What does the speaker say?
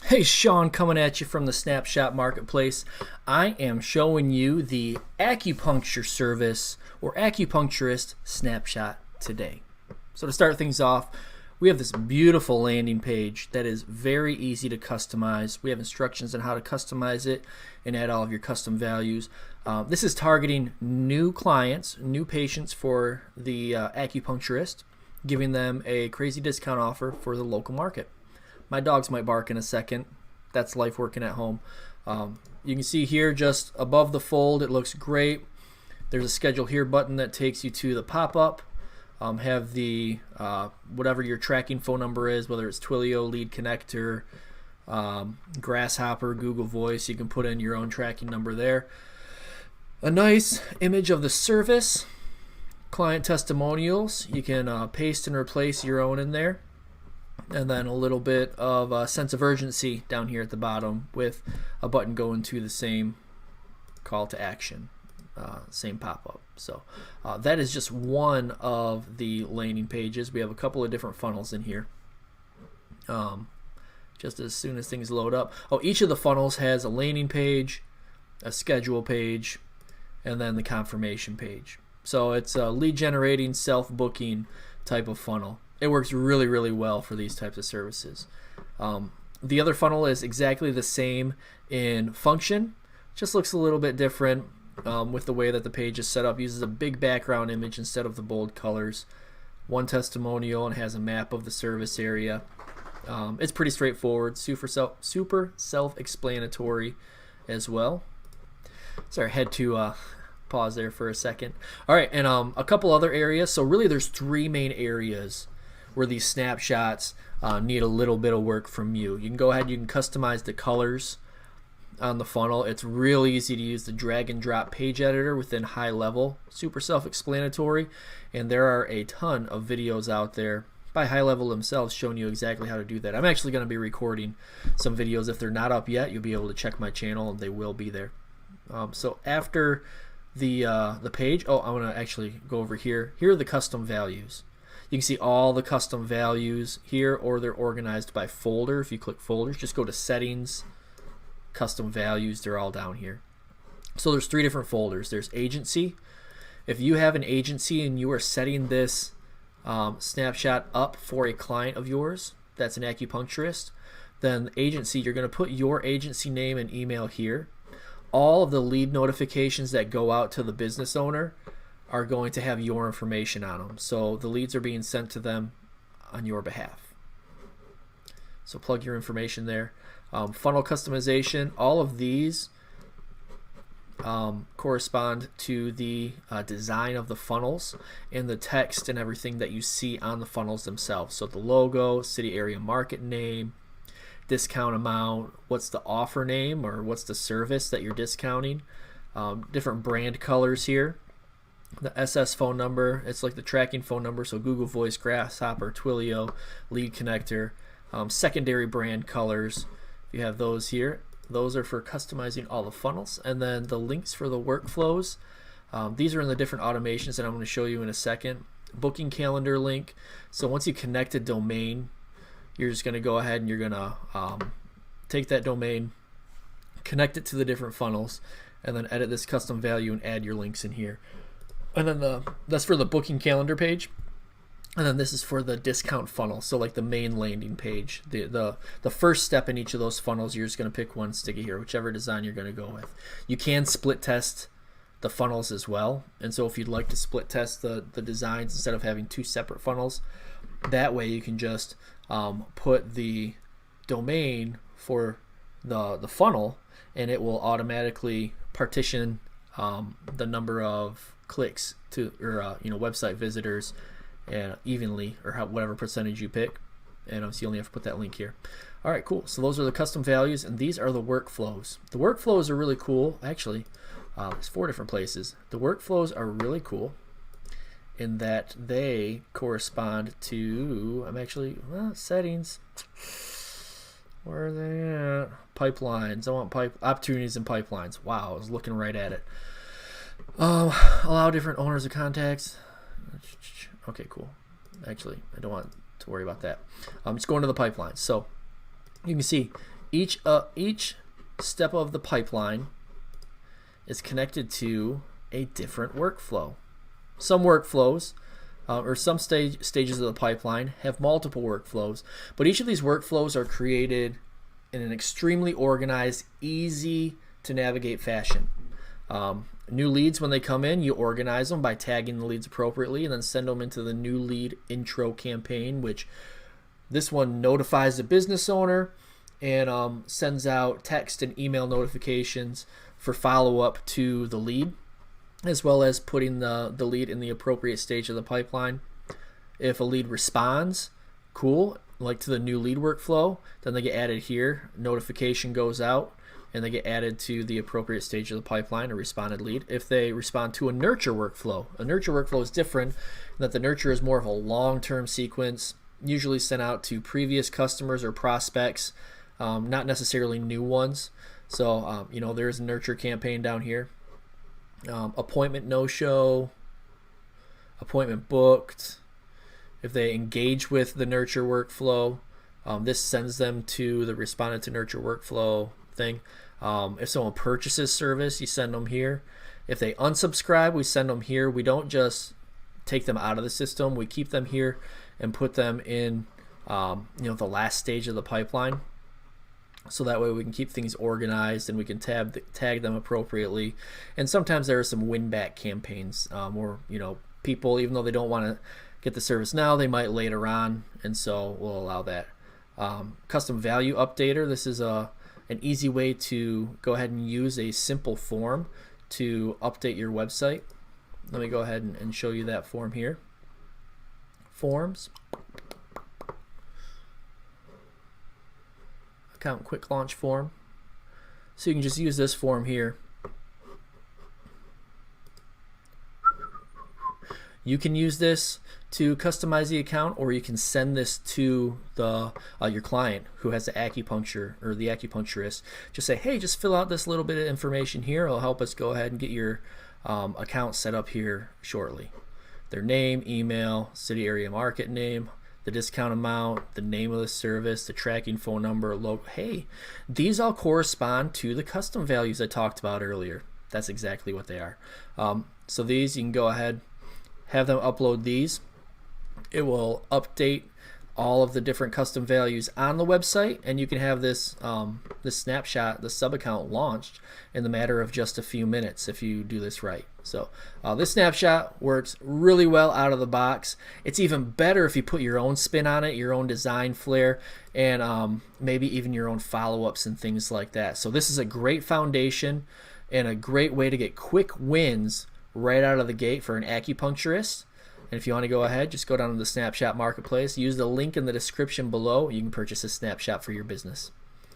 Hey, Sean coming at you from the Snapshot Marketplace. I am showing you the Acupuncture service or acupuncturist snapshot today. So to start things off, we have this beautiful landing page that is very easy to customize. We have instructions on how to customize it and add all of your custom values. This is targeting new clients, new patients for the acupuncturist, giving them a crazy discount offer for the local market. My dogs might bark in a second. That's life working at home. You can see here just above the fold, it looks great. There's a schedule here button that takes you to the pop-up. Have the whatever your tracking phone number is, whether it's Twilio, Lead Connector, Grasshopper, Google Voice. You can put in your own tracking number there. A nice image of the service. Client testimonials. You can paste and replace your own in there. And then a little bit of a sense of urgency down here at the bottom with a button going to the same call to action, same pop-up. So that is just one of the landing pages. We have a couple of different funnels in here. Just as soon as things load up. Each of the funnels has a landing page, a schedule page, and then the confirmation page. So it's a lead generating, self-booking type of funnel. It works really, really well for these types of services. The other funnel is exactly the same in function, just looks a little bit different with the way that the page is set up. Uses a big background image instead of the bold colors. One testimonial and has a map of the service area. It's pretty straightforward, super self-explanatory as well. Sorry, I had to pause there for a second. All right, and a couple other areas. So really there's three main areas where these snapshots need a little bit of work from you. You can go ahead, you can customize the colors on the funnel. It's real easy to use the drag and drop page editor within GoHighLevel. Super self-explanatory, and there are a ton of videos out there by GoHighLevel themselves showing you exactly how to do that. I'm actually going to be recording some videos. If they're not up yet, you'll be able to check my channel and they will be there. So after the page, I want to actually go over here. Here are the custom values. You can see all the custom values here, or they're organized by folder. If you click folders, just go to settings, custom values, they're all down here. So there's three different folders. There's agency. If you have an agency and you are setting this snapshot up for a client of yours that's an acupuncturist, then agency, you're going to put your agency name and email here. All of the lead notifications that go out to the business owner are going to have your information on them. So the leads are being sent to them on your behalf. So plug your information there. Funnel customization, all of these correspond to the design of the funnels and the text and everything that you see on the funnels themselves. So the logo, city area market name, discount amount, what's the offer name or what's the service that you're discounting, different brand colors here. The SS phone number, it's like the tracking phone number, so Google Voice, Grasshopper, Twilio, Lead Connector. Secondary brand colors, you have those here. Those are for customizing all the funnels. And then the links for the workflows. These are in the different automations that I'm going to show you in a second. Booking calendar link. So once you connect a domain, you're just going to go ahead and you're going to take that domain, connect it to the different funnels, and then edit this custom value and add your links in here. And then that's for the booking calendar page. And then this is for the discount funnel, so like the main landing page. The first step in each of those funnels, you're just going to pick one sticky here, whichever design you're going to go with. You can split test the funnels as well. And so if you'd like to split test the designs instead of having two separate funnels, that way you can just put the domain for the funnel, and it will automatically partition the number of clicks to or website visitors evenly, or whatever percentage you pick, and so you only have to put that link here. All right, cool. So those are the custom values, and these are the workflows. The workflows are really cool. Actually, there's 4 different places. The workflows are really cool in that they correspond to settings. Where are they at? Pipelines. I want opportunities and pipelines. Wow, I was looking right at it. Allow different owners of contacts. Okay, cool. Actually, I don't want to worry about that. Just going to the pipelines. So you can see Each step of the pipeline is connected to a different workflow. Some workflows or some stages of the pipeline have multiple workflows, but each of these workflows are created in an extremely organized, easy to navigate fashion. New leads, when they come in, you organize them by tagging the leads appropriately and then send them into the new lead intro campaign, which this one notifies the business owner and sends out text and email notifications for follow-up to the lead, as well as putting the lead in the appropriate stage of the pipeline. If a lead responds, cool, like to the new lead workflow, then they get added here. Notification goes out and they get added to the appropriate stage of the pipeline, a responded lead. If they respond to a nurture workflow is different in that the nurture is more of a long-term sequence, usually sent out to previous customers or prospects, not necessarily new ones. So there's a nurture campaign down here. Appointment no-show, appointment booked. If they engage with the nurture workflow, this sends them to the responded to nurture workflow thing. If someone purchases service, you send them here. If they unsubscribe, we send them here. We don't just take them out of the system. We keep them here and put them in the last stage of the pipeline. So that way we can keep things organized and we can tag them appropriately. And sometimes there are some win-back campaigns where people, even though they don't want to get the service now, they might later on, and so we'll allow that. Custom value updater. This is an easy way to go ahead and use a simple form to update your website. Let me go ahead and show you that form here. Forms. Account quick launch form. So you can just use this form here. You can use this to customize the account, or you can send this to your client who has the acupuncture or the acupuncturist. Just say, hey, just fill out this little bit of information here. It'll help us go ahead and get your account set up here shortly. Their name, email, city, area, market name, the discount amount, the name of the service, the tracking phone number, logo. Hey, these all correspond to the custom values I talked about earlier. That's exactly what they are. So these, you can go ahead, have them upload these. It will update all of the different custom values on the website, and you can have this snapshot, the sub account, launched in the matter of just a few minutes if you do this right. So this snapshot works really well out of the box. It's even better if you put your own spin on it, your own design flair, and maybe even your own follow-ups and things like that. So this is a great foundation and a great way to get quick wins right out of the gate for an acupuncturist. And if you want to go ahead, just go down to the Snapshot Marketplace, use the link in the description below. You can purchase a snapshot for your business.